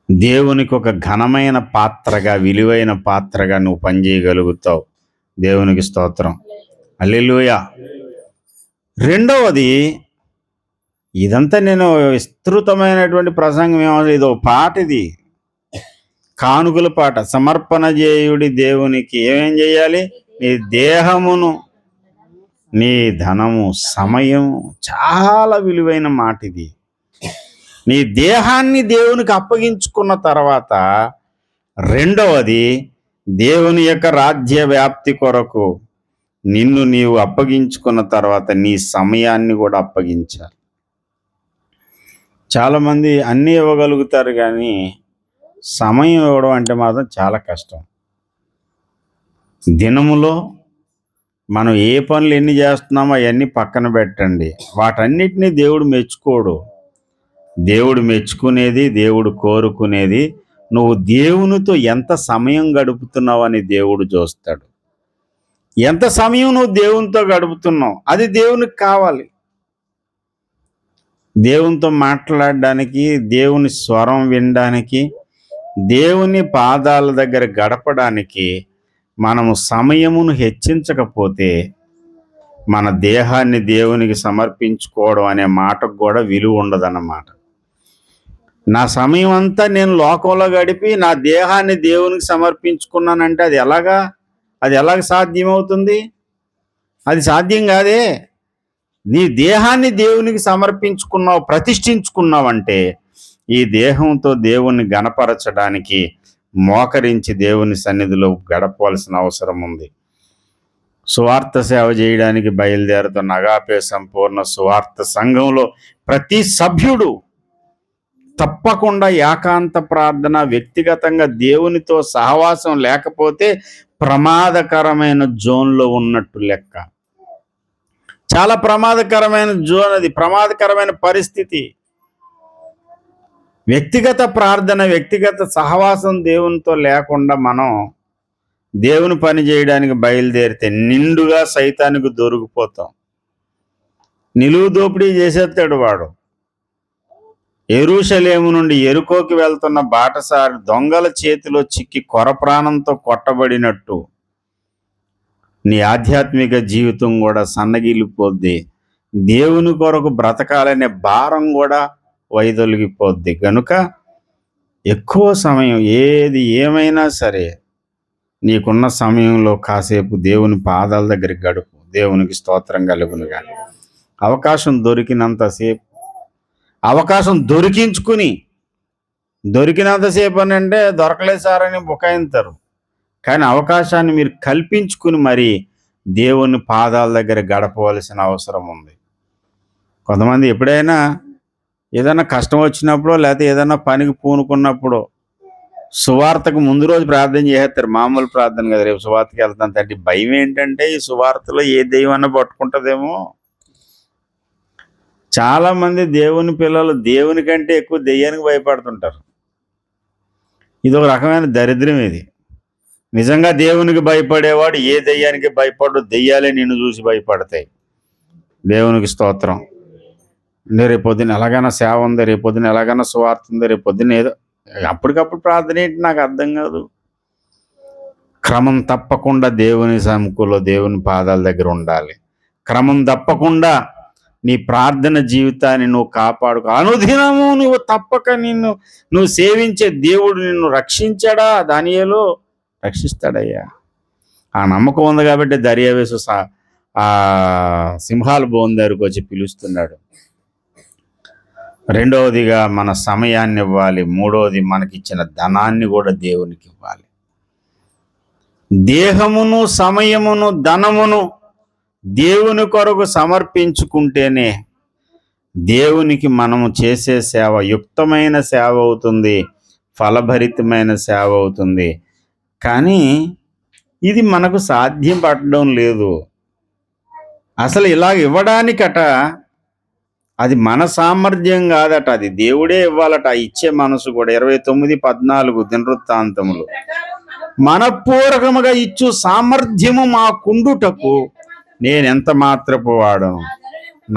దేవునికి ఒక ఘనమైన పాత్రగా, విలువైన పాత్రగా నువ్వు పనిచేయగలుగుతావు. దేవునికి స్తోత్రం. హల్లెలూయా. రెండవది, ఇదంతా నేను విస్తృతమైనటువంటి ప్రసంగం ఏమో, ఇదో పాట, ఇది కానుకల పాట. సమర్పణ చేయుడి దేవునికి. ఏమేం చేయాలి? నీ దేహమును, నీ ధనము, సమయం. చాలా విలువైన మాట ఇది. నీ దేహాన్ని దేవునికి అప్పగించుకున్న తర్వాత, రెండవది, దేవుని యొక్క రాజ్య వ్యాప్తి కొరకు నిన్ను నీవు అప్పగించుకున్న తర్వాత నీ సమయాన్ని కూడా అప్పగించాలి. చాలామంది అన్నీ ఇవ్వగలుగుతారు, కానీ సమయం ఇవ్వడం అంటే మాత్రం చాలా కష్టం. దినములో మనం ఏ పనులు ఎన్ని చేస్తున్నామో అవన్నీ పక్కన పెట్టండి. వాటన్నిటినీ దేవుడు మెచ్చుకోడు. దేవుడు మెచ్చుకునేది, దేవుడు కోరుకునేది నువ్వు దేవునితో ఎంత సమయం గడుపుతున్నావు అని దేవుడు చూస్తాడు. ఎంత సమయం నువ్వు దేవునితో గడుపుతున్నావు, అది దేవునికి కావాలి. దేవునితో మాట్లాడడానికి, దేవుని స్వరం వినడానికి, దేవుని పాదాల దగ్గర గడపడానికి మనము సమయమును హెచ్చించకపోతే మన దేహాన్ని దేవునికి సమర్పించుకోవడం అనే మాటకు కూడా విలువ ఉండదన్నమాట. నా సమయం అంతా నేను లోకంలో గడిపి నా దేహాన్ని దేవునికి సమర్పించుకున్నానంటే అది ఎలాగ సాధ్యమవుతుంది? అది సాధ్యం కాదే. నీ దేహాన్ని దేవునికి సమర్పించుకున్నావు, ప్రతిష్ఠించుకున్నావంటే ఈ దేహంతో దేవుణ్ణి గణపరచడానికి మోకరించి దేవుని సన్నిధిలో గడపవలసిన అవసరం ఉంది. సువార్త సేవ చేయడానికి బయలుదేరుతున్న అగాపే సంపూర్ణ సువార్త సంఘంలో ప్రతి సభ్యుడు తప్పకుండా ఏకాంత ప్రార్థన, వ్యక్తిగతంగా దేవునితో సహవాసం లేకపోతే ప్రమాదకరమైన జోన్లో ఉన్నట్టు లెక్క. చాలా ప్రమాదకరమైన జోన్ అది, ప్రమాదకరమైన పరిస్థితి. వ్యక్తిగత ప్రార్థన, వ్యక్తిగత సహవాసం దేవునితో లేకుండా మనం దేవుని పని చేయడానికి బయలుదేరితే నిండుగా సైతానికి దొరికిపోతాం. నిలువు దోపిడీ చేసేస్తాడు వాడు. యెరూషలేము నుండి యెరికోకి వెళ్తున్న బాటసారి దొంగల చేతిలో చిక్కి కొర ప్రాణంతో కొట్టబడినట్టు నీ ఆధ్యాత్మిక జీవితం కూడా సన్నగిల్లిపోద్ది. దేవుని కొరకు బ్రతకాలనే భారం కూడా వైదొలిగిపోద్ది. కనుక ఎక్కువ సమయం ఏది ఏమైనా సరే నీకున్న సమయంలో కాసేపు దేవుని పాదాల దగ్గర గడుపు. దేవునికి స్తోత్రం కలుగునుగా. అవకాశం దొరికినంతసేపు, అవకాశం దొరికినంతసేపు అని అంటే దొరకలేదు సార్ అని బుకాయింతారు. కానీ అవకాశాన్ని మీరు కల్పించుకుని మరి దేవుని పాదాల దగ్గర గడపవలసిన అవసరం ఉంది. కొంతమంది ఎప్పుడైనా ఏదైనా కష్టం వచ్చినప్పుడు, లేకపోతే ఏదైనా పనికి పూనుకున్నప్పుడు సువార్తకు ముందు రోజు ప్రార్థన చేస్తారు. మామూలు ప్రార్థన కదా, రేపు సువార్తకి వెళ్తాను తండ్రి. భయం ఏంటంటే ఈ సువార్తలో ఏ దెయ్యమన్నా పట్టుకుంటుందేమో. చాలామంది దేవుని పిల్లలు దేవుని కంటే ఎక్కువ దెయ్యానికి భయపడుతుంటారు. ఇది ఒక రకమైన దరిద్రం. ఇది నిజంగా దేవునికి భయపడేవాడు ఏ దెయ్యానికి భయపడు. దెయ్యాలే నిన్ను చూసి భయపడతాయి. దేవునికి స్తోత్రం. రేపొద్దున ఎలాగైనా సేవ ఉంది, రేపొద్దున ఎలాగైనా సువార్త ఉంది, రేపొద్దున ఏదో అప్పటికప్పుడు ప్రార్థన ఏంటి నాకు అర్థం కాదు. క్రమం తప్పకుండా దేవుని సముఖంలో దేవుని పాదాల దగ్గర ఉండాలి. క్రమం తప్పకుండా నీ ప్రార్థన జీవితాన్ని నువ్వు కాపాడుకో. అనుదినము నువ్వు తప్పక నువ్వు సేవించే దేవుడు నిన్ను రక్షించాడా? దానియేలు రక్షిస్తాడయ్యా. ఆ నమ్మకం ఉంది కాబట్టి దర్యావేసు ఆ సింహాల బోన్ దగ్గరకు వచ్చి పిలుస్తున్నాడు. రెండవదిగా మన సమయాన్ని ఇవ్వాలి. మూడవది మనకిచ్చిన ధనాన్ని కూడా దేవునికి ఇవ్వాలి. దేహమును, సమయమును, ధనమును దేవుని కొరకు సమర్పించుకుంటేనే దేవునికి మనము చేసే సేవ యుక్తమైన సేవ అవుతుంది, ఫలభరితమైన సేవ అవుతుంది. కానీ ఇది మనకు సాధ్యం పడడం లేదు. అసలు ఇలాగ ఇవ్వడానికట అది మన సామర్థ్యం కాదట, అది దేవుడే ఇవ్వాలట. ఇచ్చే మనసు కూడా 29:14 దినవృత్తాంతములు. మనపూర్వకముగా ఇచ్చు సామర్థ్యము మాకుండుటకు నేనెంత మాత్రపు వాడను,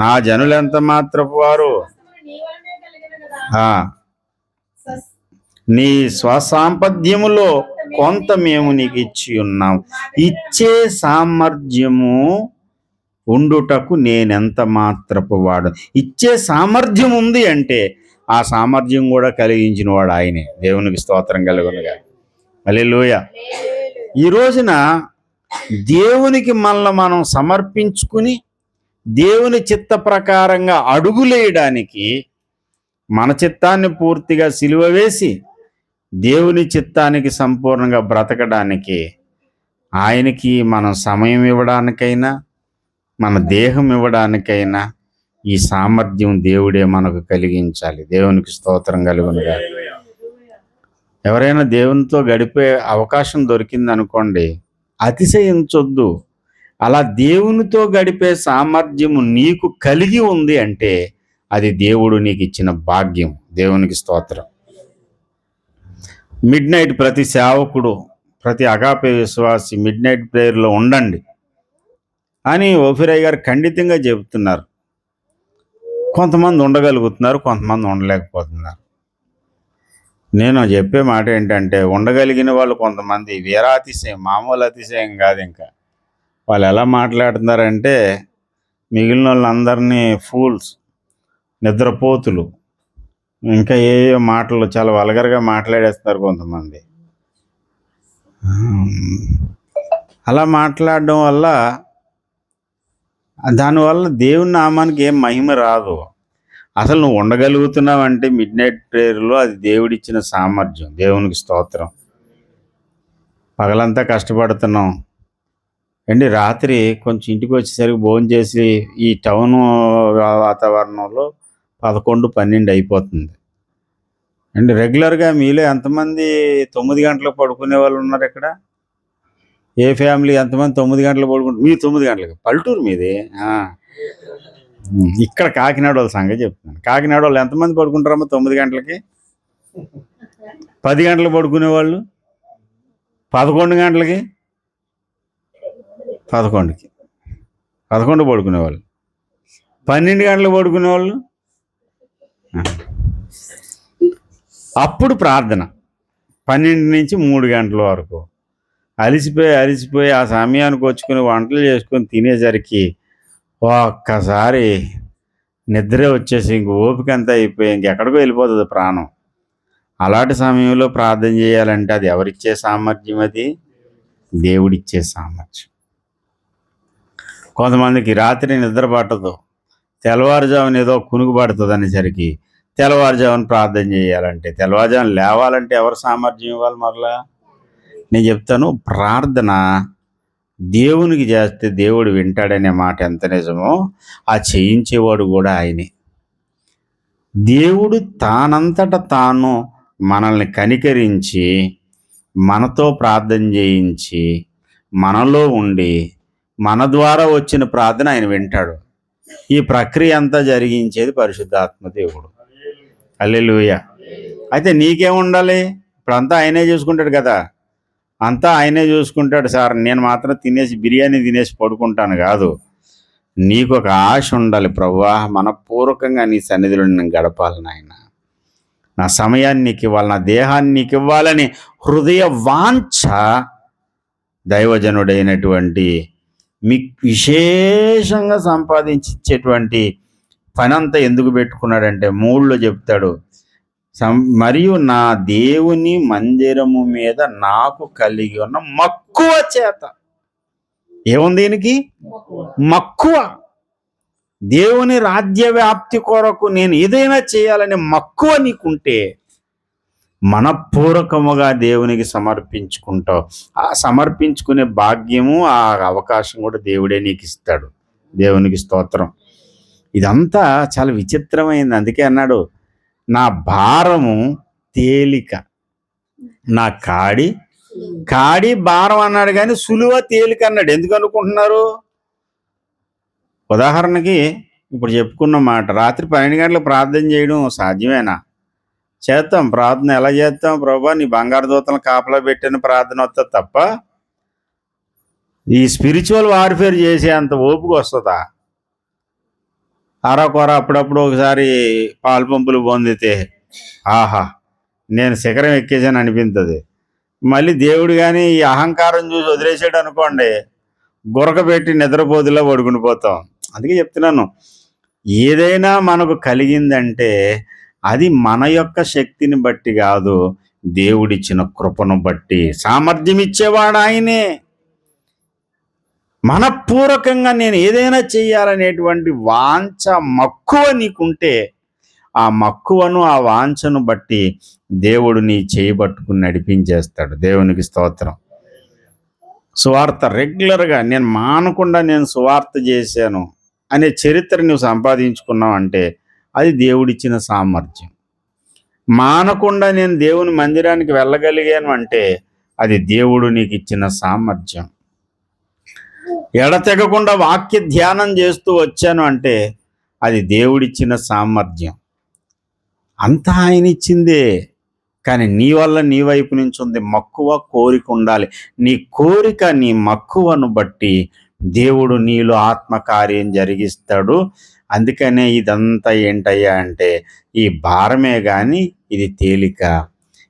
నా జనులు ఎంత మాత్రపు వారు. నీ స్వసాంపద్యములో కొంత మేము నీకు ఇచ్చి ఉన్నాం. ఇచ్చే సామర్థ్యము ఉండుటకు నేనెంత మాత్రపు వాడు. ఇచ్చే సామర్థ్యం ఉంది అంటే ఆ సామర్థ్యం కూడా కలిగించిన వాడు ఆయనే. దేవునికి స్తోత్రం కలుగునుగా. హల్లెలూయా. ఈ రోజున దేవునికి మనల్ని మనం సమర్పించుకుని దేవుని చిత్త ప్రకారంగా అడుగులేయడానికి, మన చిత్తాన్ని పూర్తిగా సిలువ వేసి దేవుని చిత్తానికి సంపూర్ణంగా బ్రతకడానికి ఆయనకి మనం సమయం ఇవ్వడానికైనా, మన దేహం ఇవ్వడానికైనా ఈ సామర్థ్యం దేవుడే మనకు కలిగించాలి. దేవునికి స్తోత్రం కలుగునుగా. ఎవరైనా దేవునితో గడిపే అవకాశం దొరికిందనుకోండి, అతిశయించొద్దు. అలా దేవునితో గడిపే సామర్థ్యము నీకు కలిగి ఉంది అంటే అది దేవుడు నీకు ఇచ్చిన భాగ్యం. దేవునికి స్తోత్రం. మిడ్ నైట్ ప్రతి సేవకుడు, ప్రతి అగాపే విశ్వాసి మిడ్ నైట్ ప్రేయర్లో ఉండండి అని ఓఫిరయ్య గారు ఖండితంగా చెబుతున్నారు. కొంతమంది ఉండగలుగుతున్నారు, కొంతమంది ఉండలేకపోతున్నారు. నేను చెప్పే మాట ఏంటంటే, ఉండగలిగిన వాళ్ళు కొంతమంది వీరాతిశయం, మామూలు అతిశయం కాదు. ఇంకా వాళ్ళు ఎలా మాట్లాడుతున్నారంటే మిగిలిన వాళ్ళందరినీ ఫూల్స్, నిద్రపోతులు, ఇంకా ఏ మాటలు చాలా వల్గర్గా మాట్లాడేస్తున్నారు కొంతమంది. అలా మాట్లాడడం వల్ల, దానివల్ల దేవుని నామానికి ఏం మహిమ రాదు. అసలు నువ్వు ఉండగలుగుతున్నావు అంటే మిడ్ నైట్ ప్రేయర్లో అది దేవుడిచ్చిన సామర్థ్యం. దేవునికి స్తోత్రం. పగలంతా కష్టపడుతున్నాం అండి, రాత్రి కొంచెం ఇంటికి వచ్చేసరికి భోజనం చేసి ఈ టౌన్ వాతావరణంలో 11-12 అయిపోతుంది అండి. రెగ్యులర్గా మీలో ఎంతమంది 9 గంటలకు పడుకునే వాళ్ళు ఉన్నారు ఇక్కడ? ఏ ఫ్యామిలీ ఎంతమంది 9 గంటలకు పడుకుంటారు? మీ 9 గంటలకు, పల్లెటూరు మీది. ఇక్కడ కాకినాడ వాళ్ళ సంగతి చెప్తున్నాను. కాకినాడ వాళ్ళు ఎంతమంది పడుకుంటారమ్మా 9 గంటలకి? 10 గంటలకు పడుకునే వాళ్ళు, 11 గంటలకి, 11 పడుకునేవాళ్ళు, 12 గంటలకు పడుకునేవాళ్ళు. అప్పుడు ప్రార్థన 12 నుంచి 3 గంటల వరకు అలిసిపోయి ఆ సమయానికి వచ్చుకుని వంటలు చేసుకొని తినేసరికి ఒక్కసారి నిద్రే వచ్చేసి ఇంక ఓపిక అంతా అయిపోయి ఇంకెక్కడికో వెళ్ళిపోతుంది ప్రాణం. అలాంటి సమయంలో ప్రార్థన చేయాలంటే అది ఎవరిచ్చే సామర్థ్యం? అది దేవుడిచ్చే సామర్థ్యం. కొంతమందికి రాత్రి నిద్ర పట్టదు, తెల్లవారుజామున ఏదో కునుకు పడుతుంది అనేసరికి తెల్లవారుజామున ప్రార్థన చేయాలంటే, తెల్లవారుజామున లేవాలంటే ఎవరు సామర్థ్యం ఇవ్వాలి? మరలా నేను చెప్తాను, ప్రార్థన దేవునికి చేస్తే దేవుడు వింటాడనే మాట ఎంత నిజమో ఆ చేయించేవాడు కూడా ఆయనే. దేవుడు తానంతట తాను మనల్ని కనికరించి మనతో ప్రార్థన చేయించి మనలో ఉండి మన ద్వారా వచ్చిన ప్రార్థన ఆయన వింటాడు. ఈ ప్రక్రియ అంతా జరిగించేది పరిశుద్ధాత్మ దేవుడు. హల్లెలూయా. అయితే నీకేముండాలి? ఇప్పుడంతా ఆయనే చూసుకుంటాడు కదా, అంతా ఆయనే చూసుకుంటాడు. సార్ నేను మాత్రం బిర్యానీ తినేసి పడుకుంటాను కాదు. నీకు ఒక ఆశ ఉండాలి. ప్రభువా, మనపూర్వకంగా నీ సన్నిధిలో నేను గడపాలి నాయన, నా సమయాన్ని నీకు ఇవ్వాలి, నా దేహాన్ని నీకు ఇవ్వాలని హృదయ వాంఛ దైవజనుడైనటువంటి మీకు విశేషంగా సంపాదించేటువంటి పని అంతా ఎందుకు పెట్టుకున్నాడంటే 3లో చెప్తాడు, మరియు నా దేవుని మందిరము మీద నాకు కలిగి ఉన్న మక్కువ చేత. ఏముంది దీనికి? మక్కువ. దేవుని రాజ్య వ్యాప్తి కొరకు నేను ఏదైనా చేయాలనే మక్కువ నీకుంటే మనపూర్వకముగా దేవునికి సమర్పించుకుంటావు. ఆ సమర్పించుకునే భాగ్యము, ఆ అవకాశం కూడా దేవుడే నీకు ఇస్తాడు. దేవునికి స్తోత్రం. ఇదంతా చాలా విచిత్రమైంది. అందుకే అన్నాడు, నా భారము తేలిక, నా కాడి భారం అన్నాడు, కానీ సులువ తేలిక అన్నాడు. ఎందుకు అనుకుంటున్నారు? ఉదాహరణకి ఇప్పుడు చెప్పుకున్న మాట, రాత్రి 12 గంటలకు ప్రార్థన చేయడం సాధ్యమేనా? చేస్తాం. ప్రార్థన ఎలా చేస్తాం? ప్రభువా, నీ బంగారు దూతలను కాపలా పెట్టిన ప్రార్థన వస్తుంది తప్ప ఈ స్పిరిచువల్ వార్ఫేర్ చేసే అంత ఓపిక వస్తుందా? అరకొర అప్పుడప్పుడు ఒకసారి పాలు పంపులు పొందితే ఆహా నేను శిఖరం ఎక్కేసాను అనిపిస్తుంది. మళ్ళీ దేవుడు కానీ ఈ అహంకారం చూసి వదిలేసాడు అనుకోండి, గురకబెట్టి నిద్రపోతులా పడుకుని పోతాం. అందుకే చెప్తున్నాను, ఏదైనా మనకు కలిగిందంటే అది మన యొక్క శక్తిని బట్టి కాదు, దేవుడిచ్చిన కృపను బట్టి. సామర్థ్యం ఇచ్చేవాడు ఆయనే. మనపూర్వకంగా నేను ఏదైనా చెయ్యాలనేటువంటి వాంఛ, మక్కువ నీకుంటే ఆ మక్కువను, ఆ వాంఛను బట్టి దేవుడు నీ చేయబట్టుకుని నడిపించేస్తాడు. దేవునికి స్తోత్రం. సువార్త రెగ్యులర్గా నేను మానకుండా నేను సువార్త చేశాను అనే చరిత్ర నువ్వు సంపాదించుకున్నావు అంటే అది దేవుడిచ్చిన సామర్థ్యం. మానకుండా నేను దేవుని మందిరానికి వెళ్ళగలిగాను అంటే అది దేవుడు నీకు ఇచ్చిన సామర్థ్యం. ఎడతెగకుండా వాక్య ధ్యానం చేస్తూ వచ్చాను అంటే అది దేవుడిచ్చిన సామర్థ్యం. అంతా ఆయన ఇచ్చిందే. కానీ నీ వల్ల నీ వైపు నుంచి ఉంది మక్కువ, కోరిక ఉండాలి. నీ కోరిక, నీ మక్కువను బట్టి దేవుడు నీలో ఆత్మకార్యం జరిగిస్తాడు. అందుకనే ఇదంతా ఏంటయ్యా అంటే ఈ భారమే కానీ ఇది తేలిక,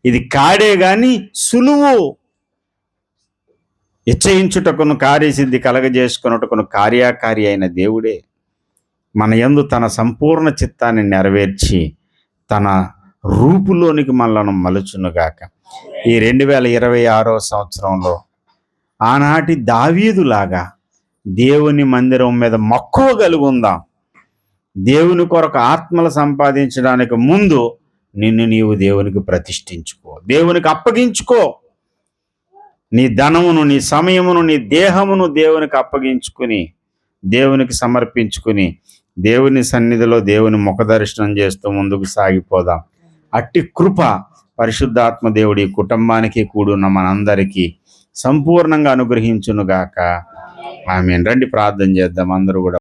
ఇది కాడే కానీ సులువు. ఇచ్చయించుటకును కార్యసిద్ధి కలగజేసుకున్నటకును కార్యాకారి అయిన దేవుడే మన యందు తన సంపూర్ణ చిత్తాన్ని నెరవేర్చి తన రూపులోనికి మనలను మలుచునుగాక. ఈ 2026వ సంవత్సరంలో ఆనాటి దావీదులాగా దేవుని మందిరం మీద మక్కువ కలిగి ఉందాం. దేవుని కొరకు ఆత్మలు సంపాదించడానికి ముందు నిన్ను నీవు దేవునికి ప్రతిష్ఠించుకో, దేవునికి అప్పగించుకో. నీ ధనమును, నీ సమయమును, నీ దేహమును దేవునికి అప్పగించుకుని, దేవునికి సమర్పించుకుని, దేవుని సన్నిధిలో దేవుని ముఖదర్శనం చేస్తూ ముందుకు సాగిపోదాం. అట్టి కృప పరిశుద్ధాత్మ దేవుడి కుటుంబానికి కూడున్న మనందరికీ సంపూర్ణంగా అనుగ్రహించునుగాక. ఆమేన్. రండి ప్రార్థన చేద్దాం అందరూ కూడా.